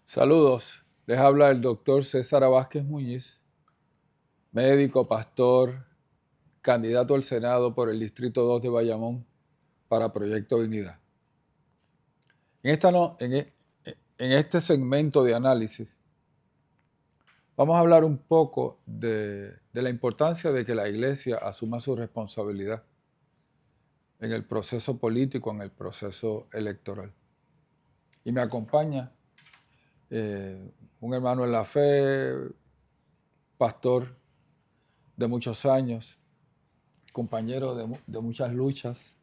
Saludos, les habla el doctor César Vázquez Muñiz, médico, pastor, candidato al Senado por el Distrito 2 de Bayamón para Proyecto Dignidad. En este segmento de análisis vamos a hablar un poco de la importancia de que la Iglesia asuma su responsabilidad en el proceso político, en el proceso electoral. Y me acompaña un hermano en la fe, pastor de muchos años, compañero de muchas luchas,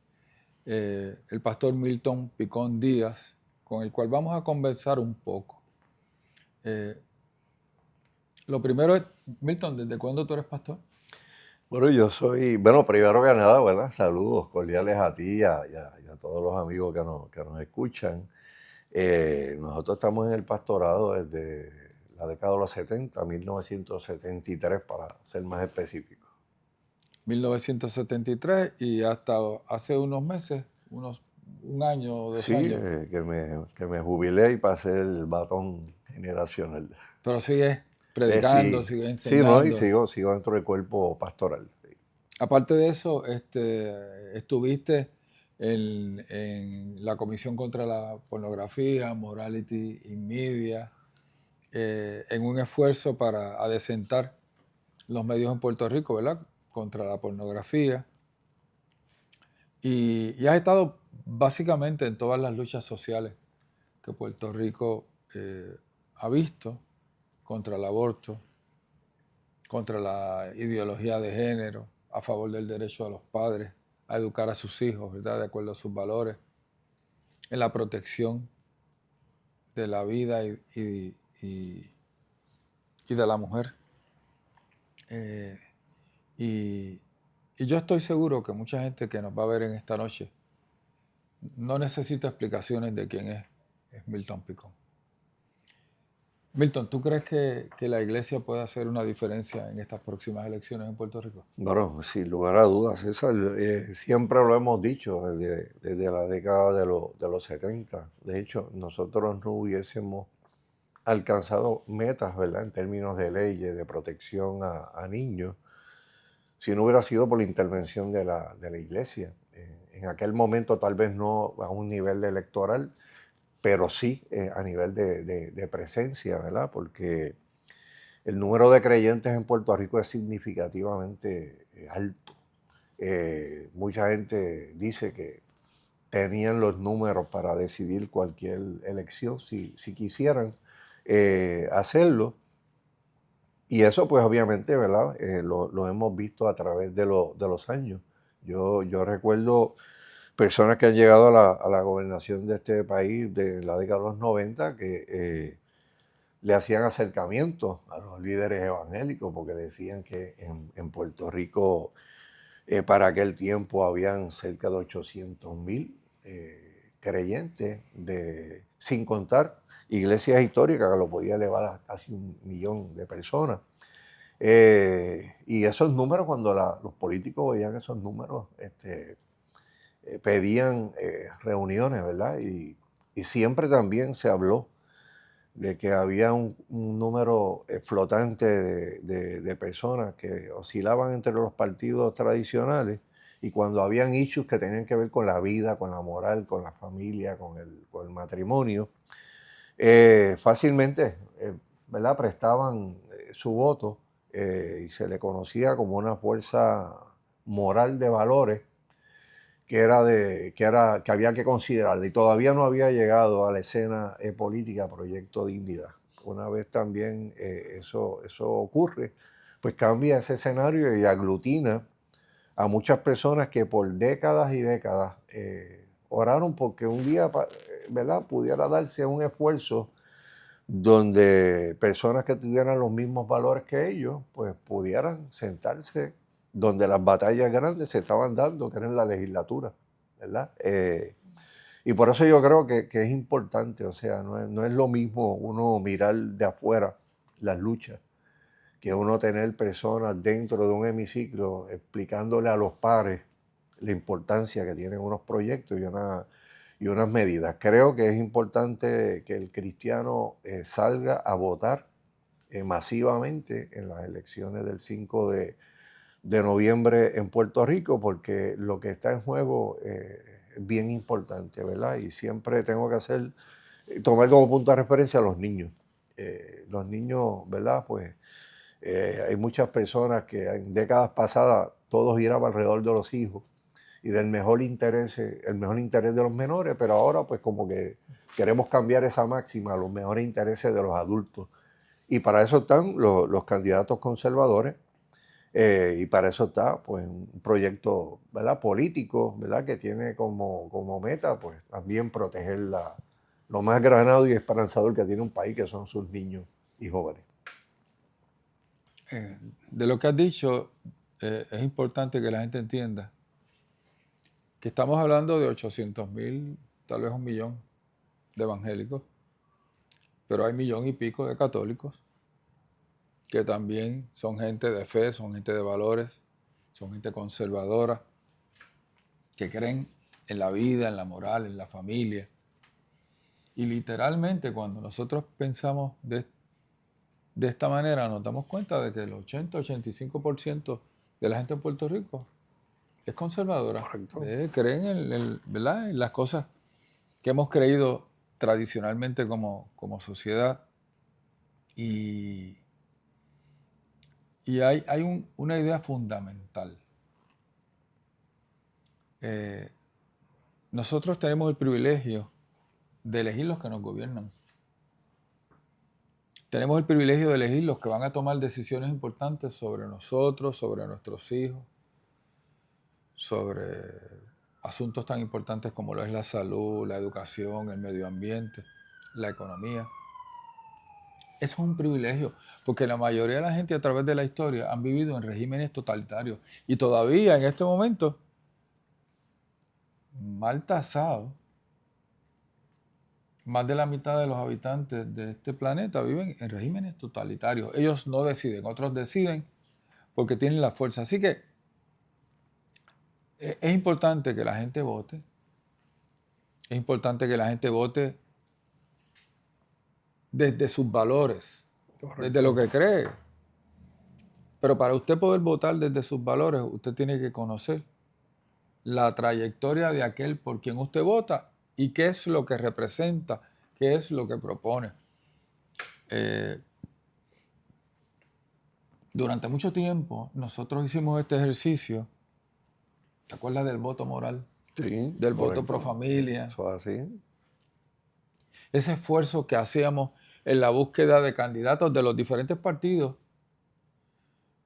el pastor Milton Picón Díaz, con el cual vamos a conversar un poco. Lo primero es, Milton, ¿desde cuándo tú eres pastor? Bueno, primero que nada, ¿verdad? Saludos cordiales a ti y a todos los amigos que nos escuchan. Nosotros estamos en el pastorado desde la década de los 70, 1973 para ser más específico. 1973 y hasta hace unos meses, un año o 2 años. Que me jubilé y pasé el batón generacional. Pero sigues predicando, Sí, sigues sí, ¿no? Y enseñando. sigo dentro del cuerpo pastoral. Sí. Aparte de eso, estuviste en la Comisión contra la Pornografía, Morality in Media, en un esfuerzo para adecentar los medios en Puerto Rico, ¿verdad? Contra la pornografía. Y has estado básicamente en todas las luchas sociales que Puerto Rico ha visto contra el aborto, contra la ideología de género, a favor del derecho de los padres a educar a sus hijos, ¿verdad? De acuerdo a sus valores, en la protección de la vida y de la mujer. Eh, y, y yo estoy seguro que mucha gente que nos va a ver en esta noche no necesita explicaciones de quién es Milton Picón. Milton, ¿tú crees que la iglesia puede hacer una diferencia en estas próximas elecciones en Puerto Rico? Bueno, sin lugar a dudas, César, siempre lo hemos dicho desde la década de los 70. De hecho, nosotros no hubiésemos alcanzado metas, ¿verdad?, en términos de leyes, de protección a niños, si no hubiera sido por la intervención de la iglesia. En aquel momento tal vez no a un nivel electoral, pero sí a nivel de presencia, ¿verdad? Porque el número de creyentes en Puerto Rico es significativamente alto. Mucha gente dice que tenían los números para decidir cualquier elección si quisieran hacerlo. Y eso pues obviamente, ¿verdad? Lo hemos visto a través de los años. Yo recuerdo personas que han llegado a la gobernación de este país de la década de los 90 que le hacían acercamientos a los líderes evangélicos porque decían que en Puerto Rico para aquel tiempo habían cerca de 800,000 creyentes, sin contar iglesias históricas que lo podía elevar a casi 1 millón de personas. Y esos números, cuando los políticos veían esos números, pedían reuniones, ¿verdad? Y siempre también se habló de que había un número flotante de personas que oscilaban entre los partidos tradicionales y cuando habían issues que tenían que ver con la vida, con la moral, con la familia, con el matrimonio, fácilmente, ¿verdad?, prestaban su voto y se le conocía como una fuerza moral de valores que había que considerarla y todavía no había llegado a la escena política Proyecto Dignidad. Una vez también eso ocurre, pues cambia ese escenario y aglutina a muchas personas que por décadas y décadas oraron porque un día, ¿verdad?, pudiera darse un esfuerzo donde personas que tuvieran los mismos valores que ellos, pues pudieran sentarse donde las batallas grandes se estaban dando, que era en la legislatura, ¿verdad? Y por eso yo creo que es importante, o sea, no es lo mismo uno mirar de afuera las luchas, que uno tener personas dentro de un hemiciclo explicándole a los pares la importancia que tienen unos proyectos y y unas medidas. Creo que es importante que el cristiano salga a votar masivamente en las elecciones del 5 de noviembre en Puerto Rico, porque lo que está en juego es bien importante, ¿verdad? Y siempre tengo que tomar como punto de referencia a los niños. Los niños, ¿verdad? Pues hay muchas personas que en décadas pasadas todos giraban alrededor de los hijos y del el mejor interés de los menores, pero ahora pues como que queremos cambiar esa máxima a los mejores intereses de los adultos. Y para eso están los candidatos conservadores, y para eso está pues un proyecto, ¿verdad?, político, ¿verdad?, que tiene como meta pues también proteger lo más granado y esperanzador que tiene un país, que son sus niños y jóvenes. De lo que has dicho, es importante que la gente entienda que estamos hablando de 800,000, tal vez 1,000,000 de evangélicos, pero hay 1,000,000 y pico de católicos que también son gente de fe, son gente de valores, son gente conservadora, que creen en la vida, en la moral, en la familia. Y literalmente cuando nosotros pensamos de esta manera, nos damos cuenta de que el 80-85% de la gente en Puerto Rico es conservadora. Correcto. Creen ¿verdad?, en las cosas que hemos creído tradicionalmente como sociedad. Y hay una idea fundamental. Nosotros tenemos el privilegio de elegir los que nos gobiernan. Tenemos el privilegio de elegir los que van a tomar decisiones importantes sobre nosotros, sobre nuestros hijos, sobre asuntos tan importantes como lo es la salud, la educación, el medio ambiente, la economía. Eso es un privilegio, porque la mayoría de la gente a través de la historia han vivido en regímenes totalitarios y todavía en este momento, mal tasado, más de la mitad de los habitantes de este planeta viven en regímenes totalitarios. Ellos no deciden, otros deciden porque tienen la fuerza. Así que es importante que la gente vote. Es importante que la gente vote desde sus valores, desde lo que cree. Pero para usted poder votar desde sus valores, usted tiene que conocer la trayectoria de aquel por quien usted vota y qué es lo que representa, qué es lo que propone. Durante mucho tiempo nosotros hicimos este ejercicio. ¿Te acuerdas del voto moral? Sí, Del voto correcto. pro familia. Eso es así. Ese esfuerzo que hacíamos en la búsqueda de candidatos de los diferentes partidos,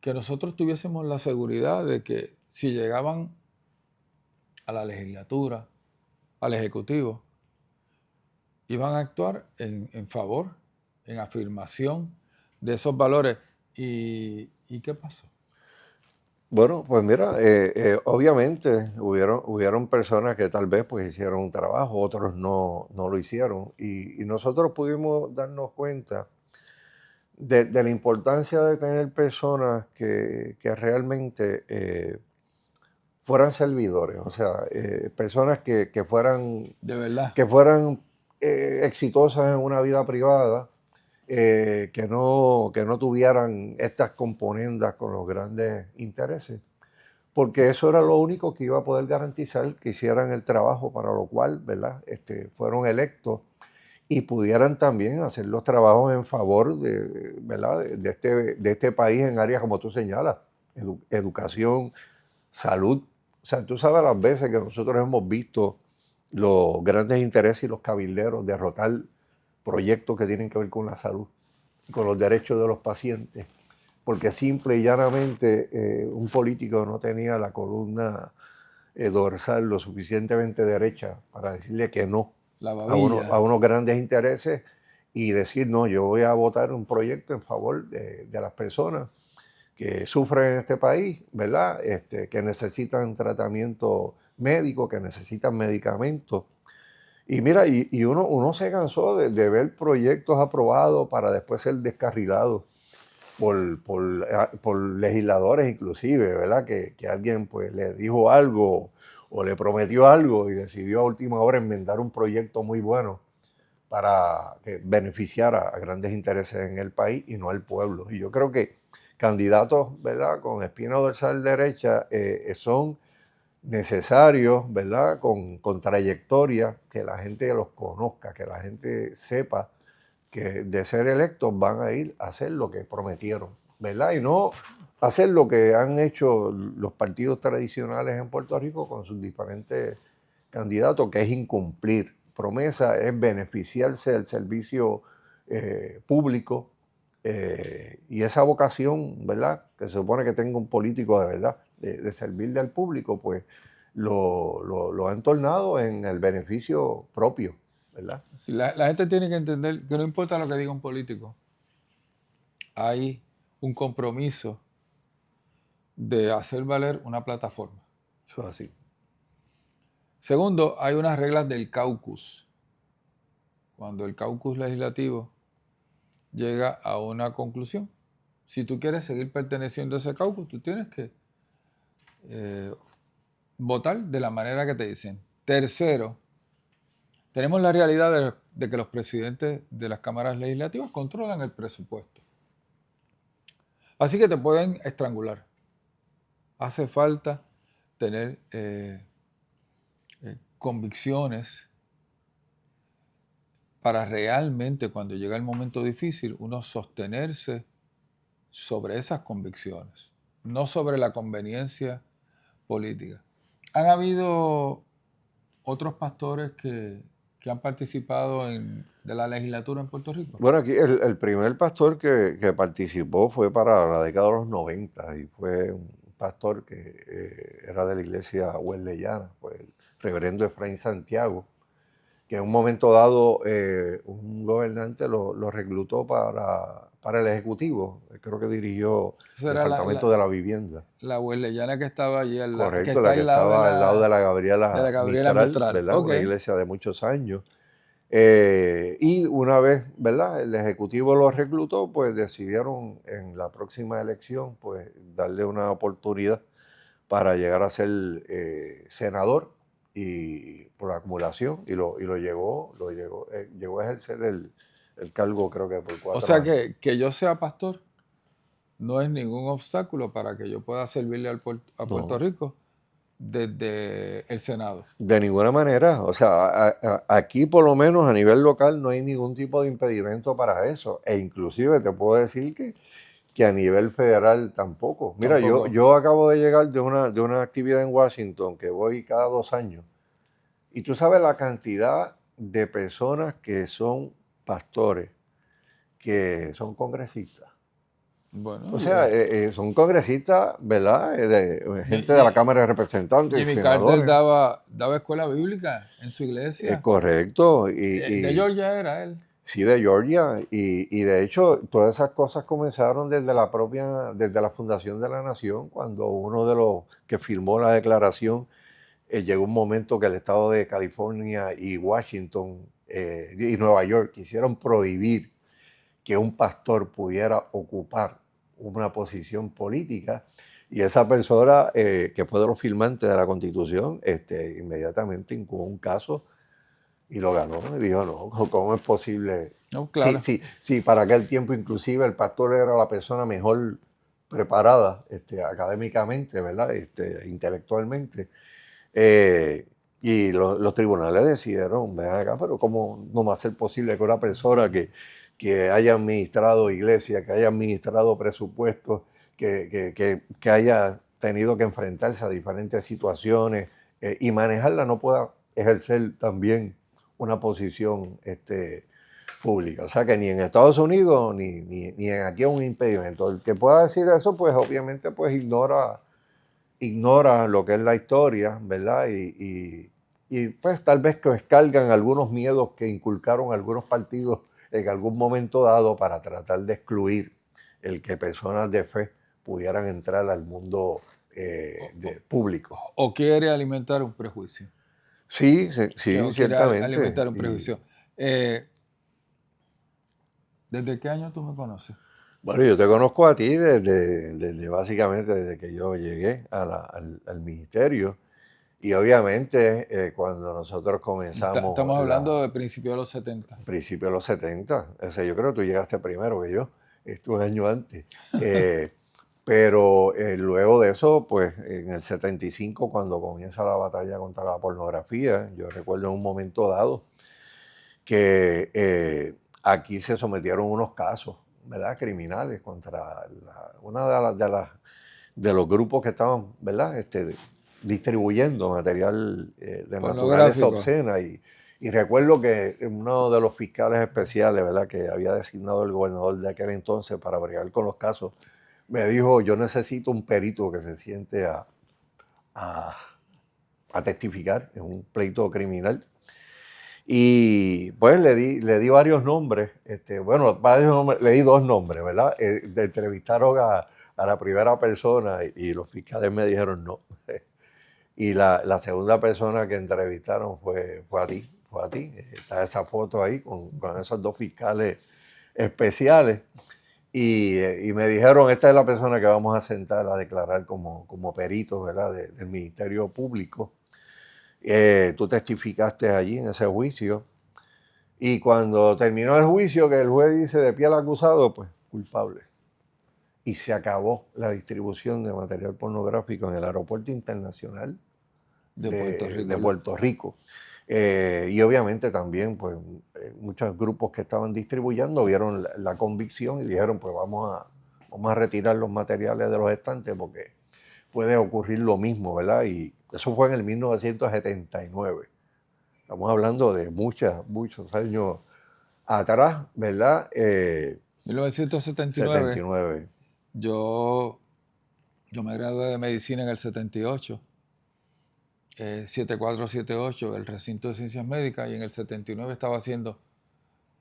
que nosotros tuviésemos la seguridad de que si llegaban a la legislatura, al Ejecutivo, iban a actuar en favor, en afirmación de esos valores. ¿Y qué pasó? Bueno, pues mira, obviamente hubieron personas que tal vez pues hicieron un trabajo, otros no lo hicieron. Y nosotros pudimos darnos cuenta de la importancia de tener personas que realmente fueran servidores, o sea, personas que fueran, De verdad. exitosas en una vida privada, que no tuvieran estas componendas con los grandes intereses, porque eso era lo único que iba a poder garantizar que hicieran el trabajo para lo cual, ¿verdad?, fueron electos, y pudieran también hacer los trabajos en favor ¿verdad?, de este país en áreas como tú señalas, educación, salud. O sea, tú sabes las veces que nosotros hemos visto los grandes intereses y los cabilderos derrotar proyectos que tienen que ver con la salud, con los derechos de los pacientes, porque simple y llanamente un político no tenía la columna dorsal lo suficientemente derecha para decirle que no La a babilla. unos grandes intereses y decir, no, yo voy a votar un proyecto en favor de las personas que sufren en este país, ¿verdad? Que necesitan tratamiento médico, que necesitan medicamentos. Y mira, y uno se cansó de ver proyectos aprobados para después ser descarrilados por legisladores inclusive, ¿verdad? Que alguien pues le dijo algo o le prometió algo y decidió a última hora enmendar un proyecto muy bueno para que beneficiara a grandes intereses en el país y no al pueblo. Y yo creo que candidatos, ¿verdad?, con espina dorsal derecha son necesarios, ¿verdad?, con trayectoria, que la gente los conozca, que la gente sepa que de ser electos van a ir a hacer lo que prometieron, ¿verdad? Y no hacer lo que han hecho los partidos tradicionales en Puerto Rico con sus diferentes candidatos, que es incumplir. Promesa es beneficiarse del servicio público y esa vocación, ¿verdad?, que se supone que tenga un político de verdad, de servirle al público, pues lo ha entornado en el beneficio propio, ¿verdad? Si la gente tiene que entender que no importa lo que diga un político, hay un compromiso de hacer valer una plataforma. Eso es así. Segundo, hay unas reglas del caucus. Cuando el caucus legislativo llega a una conclusión, si tú quieres seguir perteneciendo a ese caucus, tú tienes que votar de la manera que te dicen. Tercero, tenemos la realidad de que los presidentes de las cámaras legislativas controlan el presupuesto. Así que te pueden estrangular. Hace falta tener convicciones para realmente, cuando llega el momento difícil, uno sostenerse sobre esas convicciones, no sobre la conveniencia política. Han habido otros pastores que han participado de la legislatura en Puerto Rico. Bueno, aquí el primer pastor que participó fue para la década de los 90 y fue un pastor que era de la iglesia wesleyana, fue el reverendo Efraín Santiago, que en un momento dado un gobernante lo reclutó para el Ejecutivo. Creo que dirigió Esa el era Departamento de la Vivienda. la wesleyana que estaba allí, que Correcto, está la que al lado estaba al lado de la de la Gabriela Gabriela Mistral, Mistral. ¿verdad? Ok. Una iglesia de muchos años. Y una vez, ¿verdad?, el Ejecutivo lo reclutó, pues decidieron en la próxima elección, pues darle una oportunidad para llegar a ser senador y por acumulación y llegó llegó a ejercer el cargo, creo que por 4 O sea años. que yo sea pastor no es ningún obstáculo para que yo pueda servirle a Puerto No, Rico desde el Senado. de ninguna manera. O sea, aquí por lo menos a nivel local no hay ningún tipo de impedimento para eso. E inclusive te puedo decir que a nivel federal tampoco. Mira, Tampoco. yo acabo de llegar de una actividad en Washington que voy cada 2 años. Y tú sabes la cantidad de personas que son pastores, que son congresistas. Bueno, O sea, son congresistas, ¿verdad? Gente de la Cámara de Representantes, Jimmy Carter senadores. daba escuela bíblica en su iglesia. Correcto. De Georgia era él. Sí, de Georgia. Y de hecho, todas esas cosas comenzaron desde la fundación de la nación, cuando uno de los que firmó la declaración, llegó un momento que el estado de California y Washington y Nueva York quisieron prohibir que un pastor pudiera ocupar una posición política. Y esa persona, que fue de los firmantes de la Constitución, inmediatamente incoó un caso y lo ganó. Y dijo, no, ¿cómo es posible? No, claro. Sí, para aquel tiempo inclusive el pastor era la persona mejor preparada académicamente, ¿verdad? Intelectualmente. Y los tribunales decidieron, ven acá, pero ¿cómo no va a ser posible que una persona que haya administrado iglesia, que haya administrado presupuestos, que haya tenido que enfrentarse a diferentes situaciones y manejarla no pueda ejercer también una posición pública? O sea que ni en Estados Unidos ni en aquí es un impedimento. El que pueda decir eso, pues obviamente pues ignora lo que es la historia, ¿verdad? Y pues tal vez que descargan algunos miedos que inculcaron algunos partidos en algún momento dado para tratar de excluir el que personas de fe pudieran entrar al mundo público. O quiere alimentar un prejuicio. Sí, O quiere ciertamente. alimentar un prejuicio. ¿Desde qué año tú me conoces? Bueno, yo te conozco a ti desde básicamente desde que yo llegué al ministerio. Y obviamente cuando nosotros comenzamos Estamos hablando de principios de los 70. principio de los 70, o sea, yo creo que tú llegaste primero que yo, estuve un año antes. Pero luego de eso, pues en el 75, cuando comienza la batalla contra la pornografía, yo recuerdo en un momento dado que aquí se sometieron unos casos, ¿verdad?, criminales contra una de los grupos que estaban, ¿verdad?, distribuyendo material de naturaleza Pornográfico. obscena. Y recuerdo que uno de los fiscales especiales, ¿verdad?, que había designado el gobernador de aquel entonces para bregar con los casos, me dijo: yo necesito un perito que se siente a, a testificar en un pleito criminal. Y pues le di varios nombres, bueno, varios nombres, le di dos nombres, ¿verdad? Entrevistaron a la primera persona y los fiscales me dijeron no. Y la segunda persona que entrevistaron fue a ti, fue a ti. Está esa foto ahí con esos dos fiscales especiales. Y me dijeron: esta es la persona que vamos a sentar a declarar como perito, ¿verdad?, del Ministerio Público. Tú testificaste allí en ese juicio. Y cuando terminó el juicio, que el juez dice de pie al acusado, pues culpable. Y se acabó la distribución de material pornográfico en el Aeropuerto Internacional De Puerto Rico. de Puerto Rico. Y obviamente también, pues, muchos grupos que estaban distribuyendo vieron la convicción y dijeron: pues vamos a retirar los materiales de los estantes porque puede ocurrir lo mismo, ¿verdad? Y eso fue en el 1979. Estamos hablando de muchos años atrás, ¿verdad? 1979, 79. yo me gradué de medicina en el 78, 7478, el recinto de ciencias médicas, y en el 79 estaba haciendo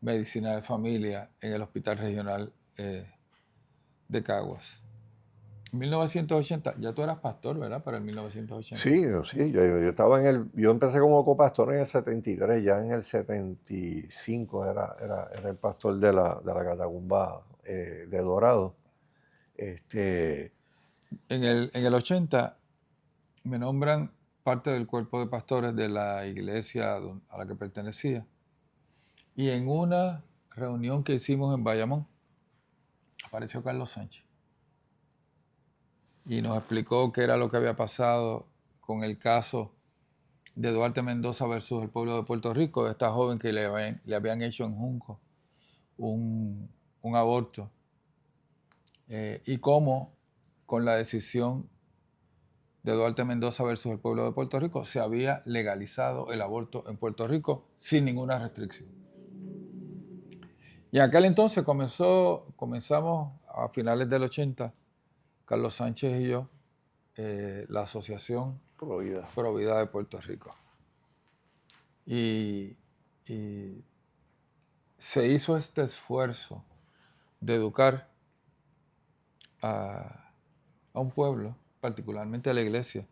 medicina de familia en el Hospital Regional de Caguas. En 1980, ya tú eras pastor, ¿verdad? Para el 1980. Sí, yo estaba yo empecé como copastor en el 73, ya en el 75 era el pastor de la catacumba de Dorado. En el 80 me nombran parte del cuerpo de pastores de la iglesia a la que pertenecía. Y en una reunión que hicimos en Bayamón, apareció Carlos Sánchez y nos explicó qué era lo que había pasado con el caso de Duarte Mendoza versus el pueblo de Puerto Rico, de esta joven que le habían hecho en Junco un aborto, y cómo con la decisión de Duarte Mendoza versus el pueblo de Puerto Rico se había legalizado el aborto en Puerto Rico sin ninguna restricción. Y en aquel entonces comenzamos a finales del 80, Carlos Sánchez y yo, la Asociación Provida de Puerto Rico. Y se hizo este esfuerzo de educar a un pueblo, particularmente a la iglesia,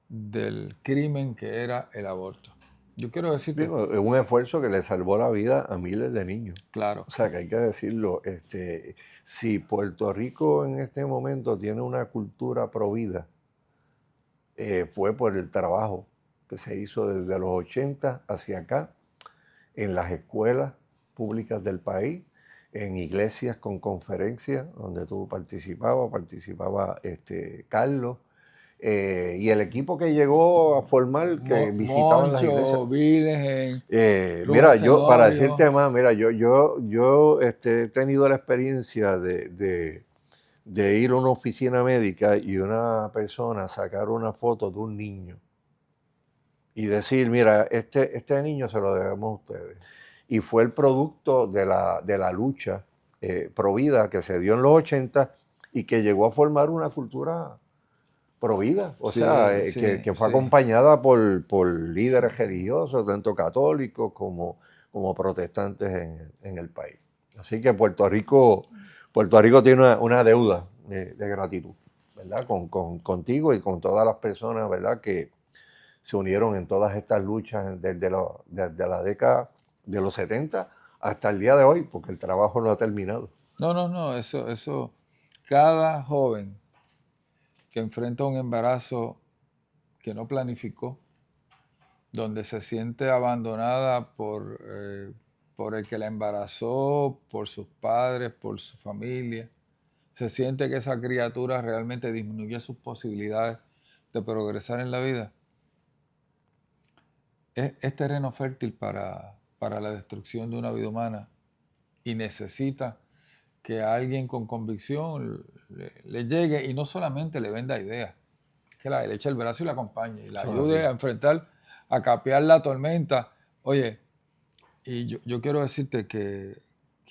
del crimen que era el aborto. Yo quiero decirte... Digo, es un esfuerzo que le salvó la vida a miles de niños. Claro. O sea, que hay que decirlo. Si Puerto Rico en este momento tiene una cultura provida, fue por el trabajo que se hizo desde los 80 hacia acá, en las escuelas públicas del país, en iglesias con conferencias, donde tú participaba Carlos, y el equipo que llegó a formar, que visitaban las iglesias. Virgen, Mira, yo, para decirte más, mira, yo he tenido la experiencia de ir a una oficina médica y una persona sacar una foto de un niño y decir: mira, este niño se lo debemos a ustedes. Y fue el producto de la lucha provida que se dio en los 80 y que llegó a formar una cultura provida, o sea, que fue acompañada por líderes religiosos, tanto católicos como protestantes en el país. Así que Puerto Rico tiene una deuda de gratitud, ¿verdad? Contigo y con todas las personas, ¿verdad?, que se unieron en todas estas luchas desde la década de los 70 hasta el día de hoy, porque el trabajo no ha terminado. No, eso, cada joven que enfrenta un embarazo que no planificó, donde se siente abandonada por el que la embarazó, por sus padres, por su familia. Se siente que esa criatura realmente disminuye sus posibilidades de progresar en la vida. Es terreno fértil para la destrucción de una vida humana y necesita que alguien con convicción le llegue y no solamente le venda ideas, que le eche el brazo y la acompañe y la Eso es ayude así. a enfrentar, a capear la tormenta. Oye, y yo quiero decirte que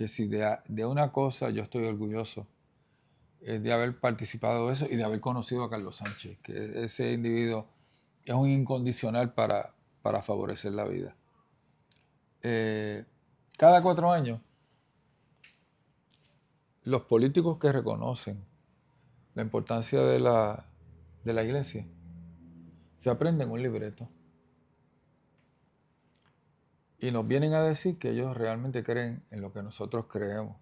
si de una cosa yo estoy orgulloso, es de haber participado de eso y de haber conocido a Carlos Sánchez, que ese individuo es un incondicional para favorecer la vida. Cada 4 años, los políticos que reconocen la importancia de la iglesia se aprenden un libreto y nos vienen a decir que ellos realmente creen en lo que nosotros creemos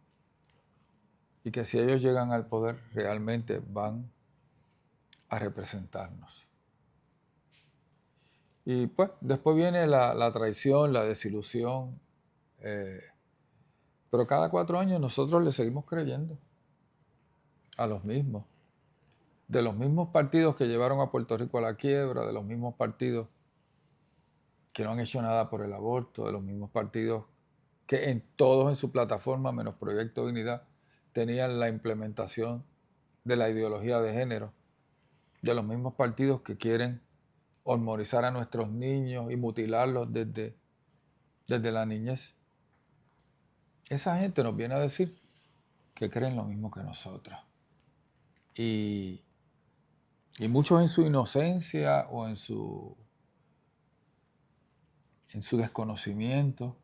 y que si ellos llegan al poder realmente van a representarnos. Y pues después viene la traición, la desilusión, pero cada 4 años nosotros le seguimos creyendo a los mismos, de los mismos partidos que llevaron a Puerto Rico a la quiebra, de los mismos partidos que no han hecho nada por el aborto, de los mismos partidos que todos en su plataforma, menos Proyecto Dignidad, tenían la implementación de la ideología de género, de los mismos partidos que quieren hormonizar a nuestros niños y mutilarlos desde la niñez. Esa gente nos viene a decir que creen lo mismo que nosotros. Y muchos en su inocencia o en su desconocimiento,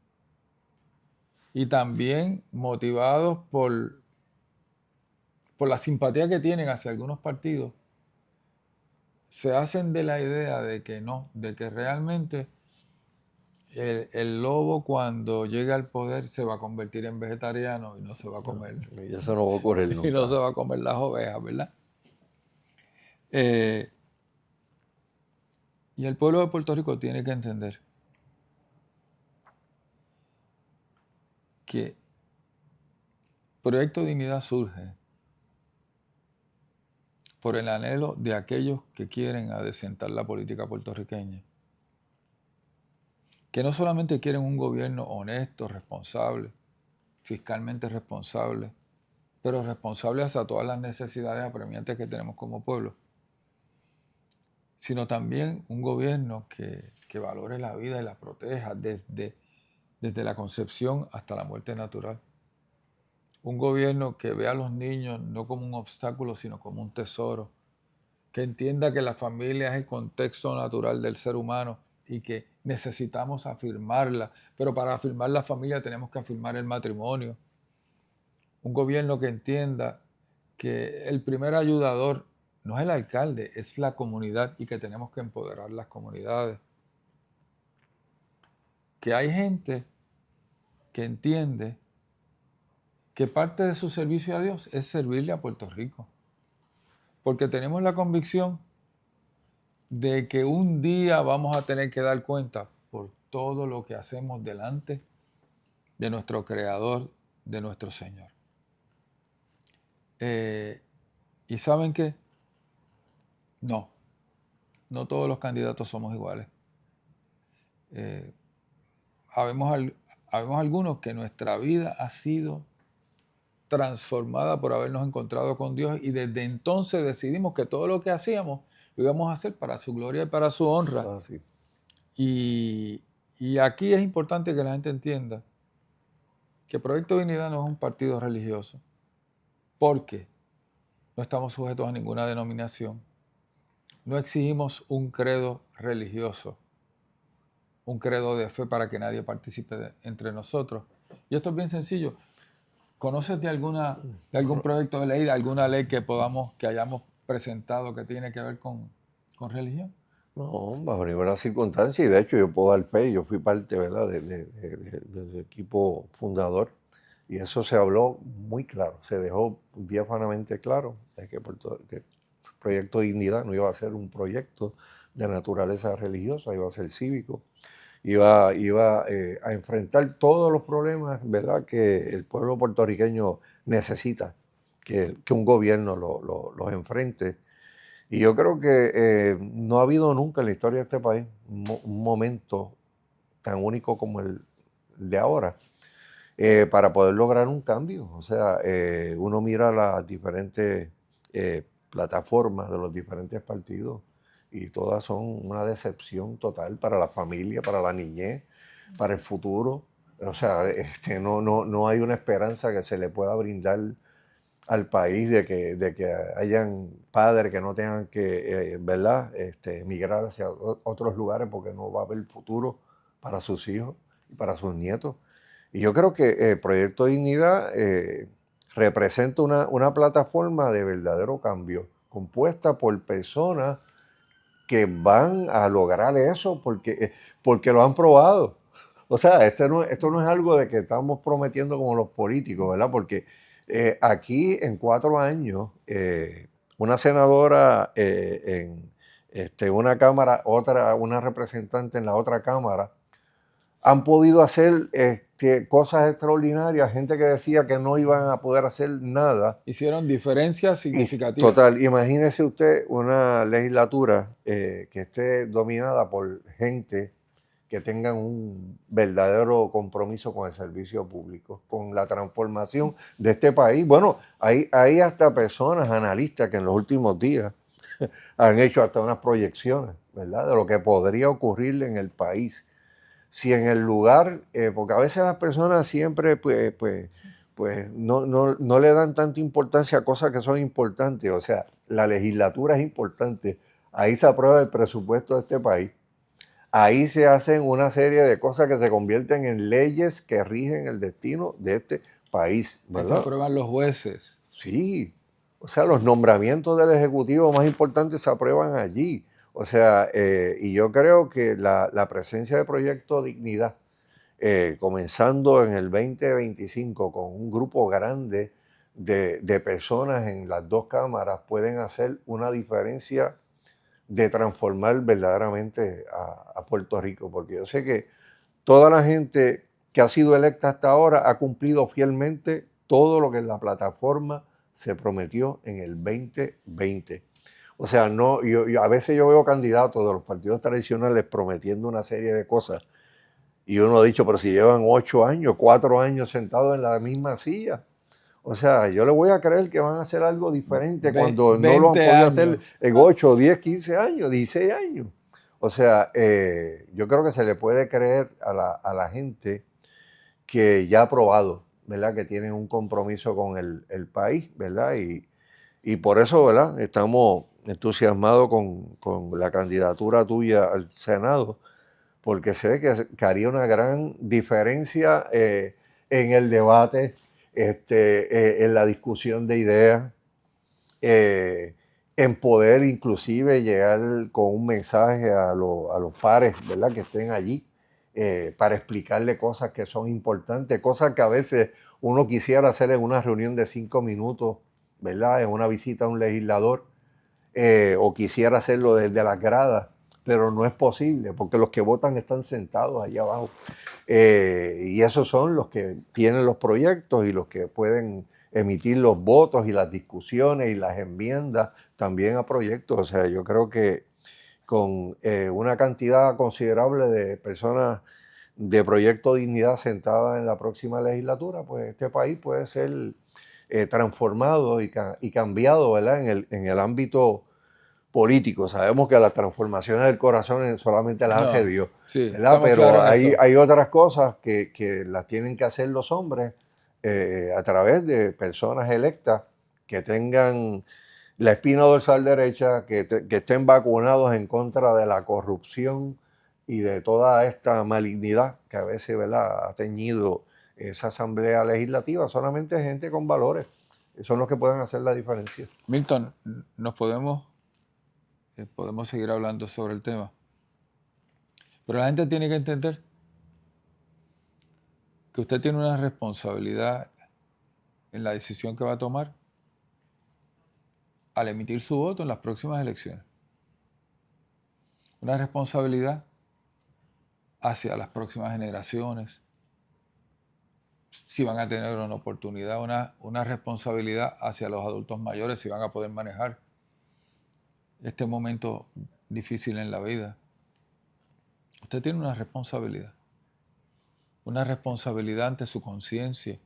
y también motivados por la simpatía que tienen hacia algunos partidos, se hacen de la idea de que no, de que realmente el lobo cuando llegue al poder se va a convertir en vegetariano y no se va a comer, Y eso no va a ocurrir y no nunca. se va a comer las ovejas, ¿verdad? Y el pueblo de Puerto Rico tiene que entender que Proyecto Dignidad surge por el anhelo de aquellos que quieren adecentar la política puertorriqueña, que no solamente quieren un gobierno honesto, responsable, fiscalmente responsable, pero responsable hasta todas las necesidades apremiantes que tenemos como pueblo, sino también un gobierno que valore la vida y la proteja desde la concepción hasta la muerte natural. Un gobierno que vea a los niños no como un obstáculo, sino como un tesoro, que entienda que la familia es el contexto natural del ser humano y que necesitamos afirmarla, pero para afirmar la familia tenemos que afirmar el matrimonio. Un gobierno que entienda que el primer ayudador no es el alcalde, es la comunidad y que tenemos que empoderar las comunidades. Que hay gente que entiende que parte de su servicio a Dios es servirle a Puerto Rico. Porque tenemos la convicción de que un día vamos a tener que dar cuenta por todo lo que hacemos delante de nuestro Creador, de nuestro Señor. ¿Y saben qué? No todos los candidatos somos iguales. Habemos algunos que nuestra vida ha sido transformada por habernos encontrado con Dios y desde entonces decidimos que todo lo que hacíamos lo íbamos a hacer para su gloria y para su honra. Ah, sí. Y aquí es importante que la gente entienda que Proyecto Dignidad no es un partido religioso, porque no estamos sujetos a ninguna denominación, no exigimos un credo religioso, un credo de fe para que nadie participe entre nosotros. Y esto es bien sencillo. ¿Conoces de algún proyecto de ley, de alguna ley que hayamos presentado que tiene que ver con religión? No, bajo ninguna circunstancia, y de hecho yo puedo dar fe, yo fui parte, ¿verdad?, del equipo fundador, y eso se habló muy claro, se dejó diáfanamente claro de que el Proyecto Dignidad no iba a ser un proyecto de naturaleza religiosa, iba a ser cívico, iba a enfrentar todos los problemas, ¿verdad?, que el pueblo puertorriqueño necesita, que un gobierno los enfrente. Y yo creo que no ha habido nunca en la historia de este país un momento tan único como el de ahora para poder lograr un cambio. O sea, uno mira las diferentes plataformas de los diferentes partidos y todas son una decepción total para la familia, para la niñez, para el futuro. O sea, no hay una esperanza que se le pueda brindar al país de que hayan padres que no tengan que, ¿verdad?, emigrar hacia otros lugares porque no va a haber futuro para sus hijos y para sus nietos. Y yo creo que Proyecto Dignidad representa una plataforma de verdadero cambio, compuesta por personas que van a lograr eso porque lo han probado. O sea, esto no es algo de que estamos prometiendo como los políticos, ¿verdad? Porque aquí en 4 años, una senadora en una cámara, una representante en la otra cámara, han podido hacer cosas extraordinarias, gente que decía que no iban a poder hacer nada. Hicieron diferencias significativas. Total, imagínese usted una legislatura que esté dominada por gente que tengan un verdadero compromiso con el servicio público, con la transformación de este país. Bueno, hay hasta personas, analistas, que en los últimos días han hecho hasta unas proyecciones, ¿verdad?, de lo que podría ocurrir en el país. Si en el lugar, porque a veces las personas siempre no le dan tanta importancia a cosas que son importantes. O sea, la legislatura es importante. Ahí se aprueba el presupuesto de este país. Ahí se hacen una serie de cosas que se convierten en leyes que rigen el destino de este país, Ahí se ¿verdad? aprueban los jueces. Sí, o sea, los nombramientos del Ejecutivo más importantes se aprueban allí. O sea, y yo creo que la presencia de Proyecto Dignidad, comenzando en el 2025 con un grupo grande de personas en las dos cámaras, pueden hacer una diferencia de transformar verdaderamente a Puerto Rico. Porque yo sé que toda la gente que ha sido electa hasta ahora ha cumplido fielmente todo lo que en la plataforma se prometió en el 2020. O sea, a veces yo veo candidatos de los partidos tradicionales prometiendo una serie de cosas y uno ha dicho, pero si llevan 8 años, 4 años sentados en la misma silla. O sea, yo le voy a creer que van a hacer algo diferente cuando no lo han 20 podido hacer años. en 8, 10, 15 años, 16 años. O sea, yo creo que se le puede creer a la gente que ya ha probado, ¿verdad?, que tienen un compromiso con el país, ¿verdad? Y por eso, ¿verdad?, estamos entusiasmados con la candidatura tuya al Senado, porque sé que haría una gran diferencia en el debate, en la discusión de ideas, en poder inclusive llegar con un mensaje a los pares, ¿verdad?, que estén allí, para explicarle cosas que son importantes, cosas que a veces uno quisiera hacer en una reunión de 5 minutos, ¿verdad?, en una visita a un legislador, o quisiera hacerlo desde las gradas, pero no es posible porque los que votan están sentados allá abajo. Y esos son los que tienen los proyectos y los que pueden emitir los votos y las discusiones y las enmiendas también a proyectos. O sea, yo creo que con una cantidad considerable de personas de Proyecto Dignidad sentadas en la próxima legislatura, pues este país puede ser transformado y cambiado, ¿verdad?, en el ámbito político. Sabemos que las transformaciones del corazón solamente las hace No, Dios, sí, ¿verdad? estamos Pero claros en eso. hay otras cosas que las tienen que hacer los hombres a través de personas electas que tengan la espina dorsal derecha, que estén vacunados en contra de la corrupción y de toda esta malignidad que a veces, ¿verdad?, ha teñido esa asamblea legislativa. Solamente gente con valores son los que pueden hacer la diferencia. Milton, nos podemos seguir hablando sobre el tema. Pero la gente tiene que entender que usted tiene una responsabilidad en la decisión que va a tomar al emitir su voto en las próximas elecciones. una responsabilidad hacia las próximas generaciones, si van a tener una oportunidad, una responsabilidad hacia los adultos mayores, si van a poder manejar este momento difícil en la vida. Usted tiene una responsabilidad ante su conciencia.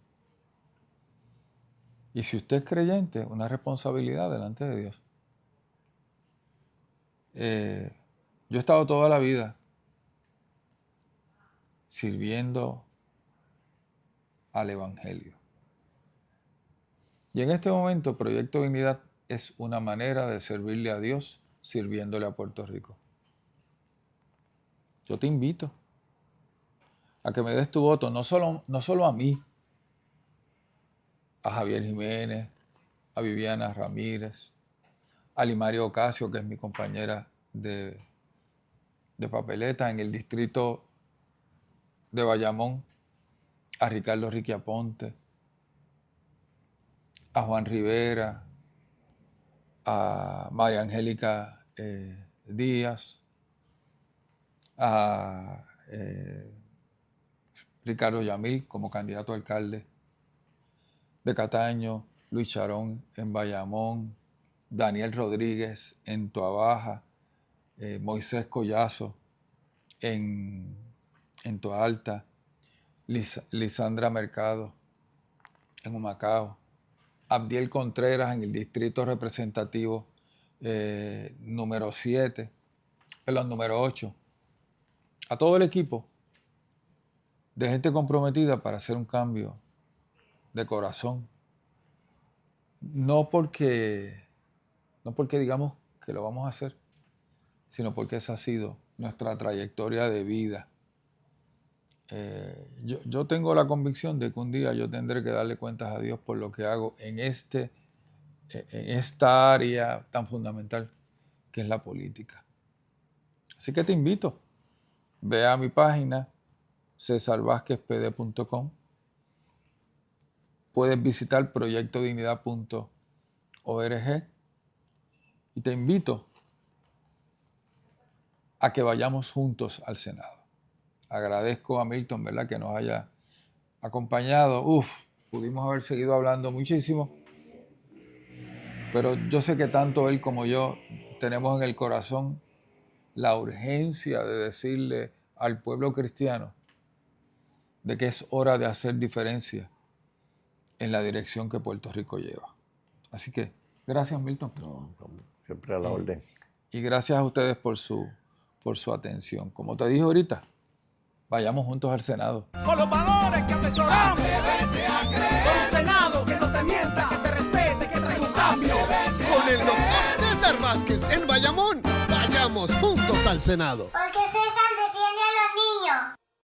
Y si usted es creyente, una responsabilidad delante de Dios. Yo he estado toda la vida sirviendo al Evangelio. Y en este momento, Proyecto Dignidad es una manera de servirle a Dios sirviéndole a Puerto Rico. Yo te invito a que me des tu voto, no solo a mí, a Javier Jiménez, a Viviana Ramírez, a Limario Ocasio, que es mi compañera de papeleta en el distrito de Bayamón, a Ricardo Ricky Aponte, a Juan Rivera, a María Angélica Díaz, a Ricardo Yamil como candidato a alcalde de Cataño, Luis Charón en Bayamón, Daniel Rodríguez en Toabaja, Moisés Collazo en Toalta, Lisandra Mercado en Humacao, Abdiel Contreras en el distrito representativo número 8. A todo el equipo de gente comprometida para hacer un cambio de corazón. No porque digamos que lo vamos a hacer, sino porque esa ha sido nuestra trayectoria de vida. Yo tengo la convicción de que un día yo tendré que darle cuentas a Dios por lo que hago en esta área tan fundamental que es la política. Así que te invito, ve a mi página cesarvazquezpd.com, puedes visitar proyectodignidad.org y te invito a que vayamos juntos al Senado. Agradezco a Milton, ¿verdad?, que nos haya acompañado. Pudimos haber seguido hablando muchísimo, pero yo sé que tanto él como yo tenemos en el corazón la urgencia de decirle al pueblo cristiano de que es hora de hacer diferencia en la dirección que Puerto Rico lleva. Así que, gracias, Milton. No, siempre a la orden. Y gracias a ustedes por su atención. Como te dije ahorita, vayamos juntos al Senado. Con los valores que atesoramos. Atrévete a creer. Con un Senado que no te mienta, que te respete, que traiga un cambio. Con el doctor César Vázquez en Bayamón, vayamos juntos al Senado. Porque César